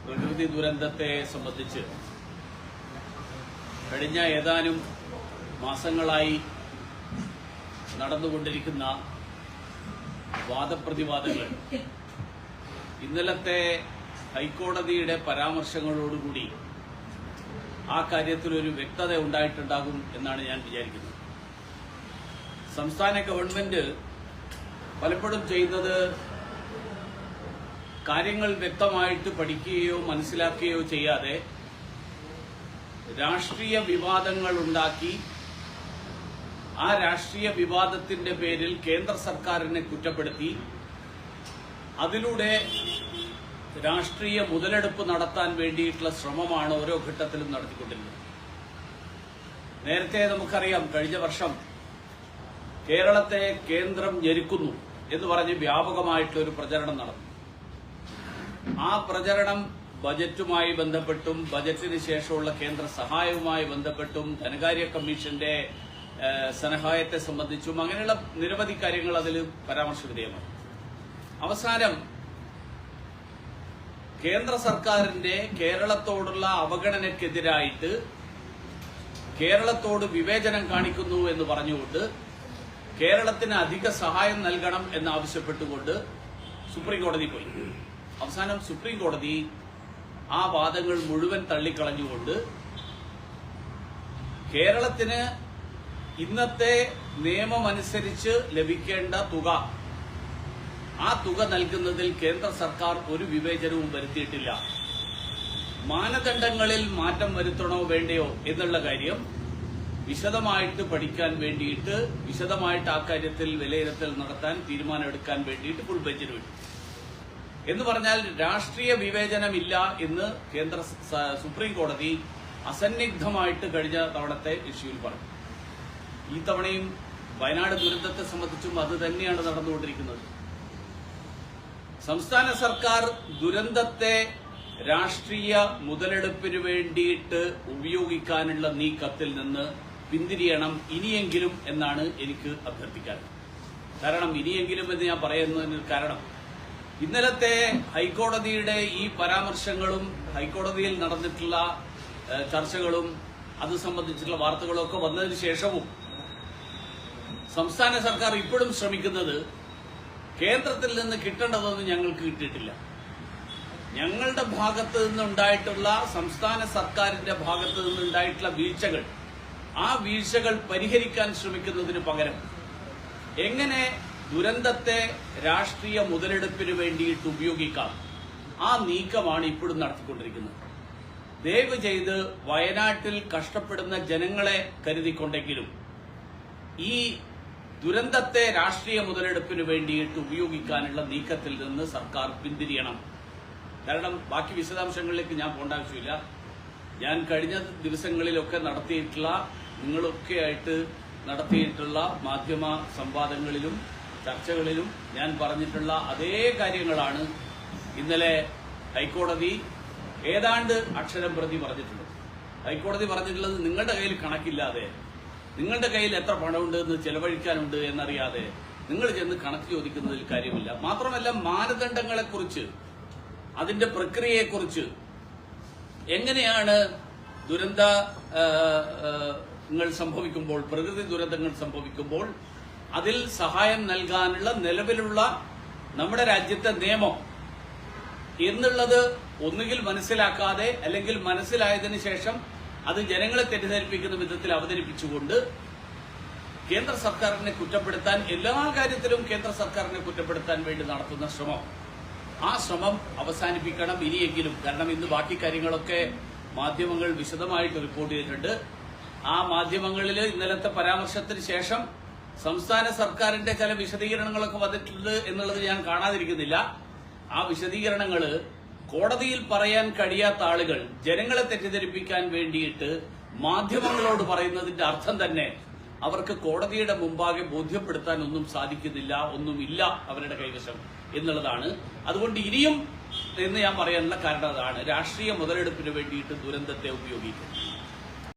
പ്രകൃതി ദുരന്തത്തെ സംബന്ധിച്ച് കഴിഞ്ഞ ഏതാനും മാസങ്ങളായി നടന്നുകൊണ്ടിരിക്കുന്ന വാദപ്രതിവാദങ്ങൾ ഇന്നലത്തെ ഹൈക്കോടതിയുടെ പരാമർശങ്ങളോടുകൂടി ആ കാര്യത്തിൽ ഒരു വ്യക്തത ഉണ്ടായിട്ടുണ്ടാകും എന്നാണ് ഞാൻ വിചാരിക്കുന്നത്. സംസ്ഥാന ഗവൺമെന്റ് പലപ്പോഴും ചെയ്യുന്നത് കാര്യങ്ങൾ വ്യക്തമായിട്ട് പഠിക്കുകയോ മനസ്സിലാക്കുകയോ ചെയ്യാതെ രാഷ്ട്രീയ വിവാദങ്ങൾ ഉണ്ടാക്കി ആ രാഷ്ട്രീയ വിവാദത്തിന്റെ പേരിൽ കേന്ദ്ര സർക്കാരിനെ കുറ്റപ്പെടുത്തി അതിലൂടെ രാഷ്ട്രീയ മുതലെടുപ്പ് നടത്താൻ വേണ്ടിയിട്ടുള്ള ശ്രമമാണ് ഓരോ ഘട്ടത്തിലും നടത്തിക്കൊണ്ടിരുന്നത്. നേരത്തെ നമുക്കറിയാം, കഴിഞ്ഞ വർഷം കേരളത്തെ കേന്ദ്രം ഞെരുക്കുന്നു എന്ന് പറഞ്ഞ് വ്യാപകമായിട്ടുള്ള ഒരു പ്രചരണം നടന്നു. ആ പ്രചരണം ബജറ്റുമായി ബന്ധപ്പെട്ടും ബജറ്റിന് ശേഷമുള്ള കേന്ദ്ര സഹായവുമായി ബന്ധപ്പെട്ടും ധനകാര്യ കമ്മീഷന്റെ സഹായത്തെ സംബന്ധിച്ചും അങ്ങനെയുള്ള നിരവധി കാര്യങ്ങൾ അതിൽ പരാമർശവിധേയമാണ്. അവസാനം കേന്ദ്ര സർക്കാരിന്റെ കേരളത്തോടുള്ള അവഗണനയ്ക്കെതിരായിട്ട് കേരളത്തോട് വിവേചനം കാണിക്കുന്നു എന്ന് പറഞ്ഞുകൊണ്ട് കേരളത്തിന് അധിക സഹായം നൽകണം എന്നാവശ്യപ്പെട്ടുകൊണ്ട് സുപ്രീംകോടതി പോയി. അവസാനം സുപ്രീംകോടതി ആ വാദങ്ങൾ മുഴുവൻ തള്ളിക്കളഞ്ഞുകൊണ്ട് കേരളത്തിന് ഇന്നത്തെ നിയമമനുസരിച്ച് ലഭിക്കേണ്ട തുക, ആ തുക നൽകുന്നതിൽ കേന്ദ്ര സർക്കാർ ഒരു വിവേചനവും വരുത്തിയിട്ടില്ല. മാനദണ്ഡങ്ങളിൽ മാറ്റം വരുത്തണോ വേണ്ടയോ എന്നുള്ള കാര്യം വിശദമായിട്ട് പഠിക്കാൻ വേണ്ടിയിട്ട്, വിശദമായിട്ട് ആ കാര്യത്തിൽ വിലയിരുത്തൽ നടത്താൻ തീരുമാനമെടുക്കാൻ വേണ്ടിയിട്ട് ഫുൾ ബെഞ്ചിന് വേണ്ടി എന്ന് പറഞ്ഞാൽ രാഷ്ട്രീയ വിവേചനമില്ല എന്ന് കേന്ദ്ര സുപ്രീം കോടതി അസന്നിഗ്ധമായിട്ട് കഴിഞ്ഞ തവണത്തെ ഇഷ്യൂവിൽ പറഞ്ഞു. ഈ തവണയും വയനാട് ദുരന്തത്തെ സംബന്ധിച്ചും അത് തന്നെയാണ് നടന്നുകൊണ്ടിരിക്കുന്നത്. സംസ്ഥാന സർക്കാർ ദുരന്തത്തെ രാഷ്ട്രീയ മുതലെടുപ്പിന് വേണ്ടിയിട്ട് ഉപയോഗിക്കാനുള്ള നീക്കത്തിൽ നിന്ന് പിന്തിരിയണം ഇനിയെങ്കിലും എന്നാണ് എനിക്ക് അഭ്യർത്ഥിക്കാൻ. കാരണം ഇനിയെങ്കിലും എന്ന് ഞാൻ പറയുന്നതിന് കാരണം ഇന്നലത്തെ ഹൈക്കോടതിയുടെ ഈ പരാമർശങ്ങളും ഹൈക്കോടതിയിൽ നടന്നിട്ടുള്ള ചർച്ചകളും അത് സംബന്ധിച്ചുള്ള വാർത്തകളും ഒക്കെ വന്നതിന് ശേഷവും സംസ്ഥാന സർക്കാർ ഇപ്പോഴും ശ്രമിക്കുന്നത് കേന്ദ്രത്തിൽ നിന്ന് കിട്ടേണ്ടതൊന്നും ഞങ്ങൾക്ക് കിട്ടിയിട്ടില്ല. ഞങ്ങളുടെ ഭാഗത്ത് നിന്നുണ്ടായിട്ടുള്ള, സംസ്ഥാന സർക്കാരിന്റെ ഭാഗത്ത് നിന്നുണ്ടായിട്ടുള്ള വീഴ്ചകൾ, ആ വീഴ്ചകൾ പരിഹരിക്കാൻ ശ്രമിക്കുന്നതിന് പകരം എങ്ങനെ ദുരന്തത്തെ രാഷ്ട്രീയ മുതലെടുപ്പിന് വേണ്ടിയിട്ട് ഉപയോഗിക്കാം, ആ നീക്കമാണ് ഇപ്പോഴും നടത്തിക്കൊണ്ടിരിക്കുന്നത്. ദയവ് ചെയ്ത് വയനാട്ടിൽ കഷ്ടപ്പെടുന്ന ജനങ്ങളെ കരുതിക്കൊണ്ടെങ്കിലും ഈ ദുരന്തത്തെ രാഷ്ട്രീയ മുതലെടുപ്പിന് വേണ്ടിയിട്ട് ഉപയോഗിക്കാനുള്ള നീക്കത്തിൽ നിന്ന് സർക്കാർ പിന്തിരിയണം. കാരണം ബാക്കി വിശദാംശങ്ങളിലേക്ക് ഞാൻ പോകേണ്ട ആവശ്യമില്ല. ഞാൻ കഴിഞ്ഞ ദിവസങ്ങളിലൊക്കെ നടത്തിയിട്ടുള്ള, നിങ്ങളൊക്കെയായിട്ട് നടത്തിയിട്ടുള്ള മാധ്യമ സംവാദങ്ങളിലും ചർച്ചകളിലും ഞാൻ പറഞ്ഞിട്ടുള്ള അതേ കാര്യങ്ങളാണ് ഇന്നലെ ഹൈക്കോടതി ഏതാണ്ട് അക്ഷരം പ്രതി പറഞ്ഞിട്ടുള്ളത്. ഹൈക്കോടതി പറഞ്ഞിട്ടുള്ളത് നിങ്ങളുടെ കയ്യിൽ കണക്കില്ലാതെ, നിങ്ങളുടെ കയ്യിൽ എത്ര പണമുണ്ട് എന്ന് ചെലവഴിക്കാനുണ്ട് എന്നറിയാതെ നിങ്ങൾ ചെന്ന് കണക്ക് ചോദിക്കുന്നതിൽ കാര്യമില്ല. മാത്രമല്ല, മാനദണ്ഡങ്ങളെക്കുറിച്ച്, അതിന്റെ പ്രക്രിയയെക്കുറിച്ച്, എങ്ങനെയാണ് ദുരന്തങ്ങൾ സംഭവിക്കുമ്പോൾ, പ്രകൃതി ദുരന്തങ്ങൾ സംഭവിക്കുമ്പോൾ അതിൽ സഹായം നൽകാനുള്ള നിലവിലുള്ള നമ്മുടെ രാജ്യത്തെ നിയമം എന്നുള്ളത് ഒന്നുകിൽ മനസ്സിലാക്കാതെ അല്ലെങ്കിൽ മനസ്സിലായതിനു ശേഷം അത് ജനങ്ങളെ തെറ്റിദ്ധരിപ്പിക്കുന്ന വിധത്തിൽ അവതരിപ്പിച്ചുകൊണ്ട് കേന്ദ്ര സർക്കാരിനെ കുറ്റപ്പെടുത്താൻ, എല്ലാ കാര്യത്തിലും കേന്ദ്ര സർക്കാരിനെ കുറ്റപ്പെടുത്താൻ വേണ്ടി നടത്തുന്ന ശ്രമം, ആ ശ്രമം അവസാനിപ്പിക്കണം ഇനിയെങ്കിലും. കാരണം ഇന്ന് ബാക്കി കാര്യങ്ങളൊക്കെ മാധ്യമങ്ങൾ വിശദമായിട്ട് റിപ്പോർട്ട് ചെയ്തിട്ടുണ്ട്. ആ മാധ്യമങ്ങളിൽ ഇന്നലത്തെ പരാമർശത്തിന് ശേഷം സംസ്ഥാന സർക്കാരിന്റെ ചില വിശദീകരണങ്ങളൊക്കെ വന്നിട്ടുണ്ട് എന്നുള്ളത് ഞാൻ കാണാതിരിക്കുന്നില്ല. ആ വിശദീകരണങ്ങൾ കോടതിയിൽ പറയാൻ കഴിയാത്ത ആളുകൾ ജനങ്ങളെ തെറ്റിദ്ധരിപ്പിക്കാൻ വേണ്ടിയിട്ട് മാധ്യമങ്ങളോട് പറയുന്നതിന്റെ അർത്ഥം തന്നെ അവർക്ക് കോടതിയുടെ മുമ്പാകെ ബോധ്യപ്പെടുത്താൻ ഒന്നും സാധിക്കുന്നില്ല, ഒന്നുമില്ല അവരുടെ കൈവശം എന്നുള്ളതാണ്. അതുകൊണ്ട് ഇനിയും എന്ന് ഞാൻ പറയാനുള്ള കാരണം അതാണ്, രാഷ്ട്രീയ മുതലെടുപ്പിന് വേണ്ടിയിട്ട് ദുരന്തത്തെ ഉപയോഗിക്കുന്നത്.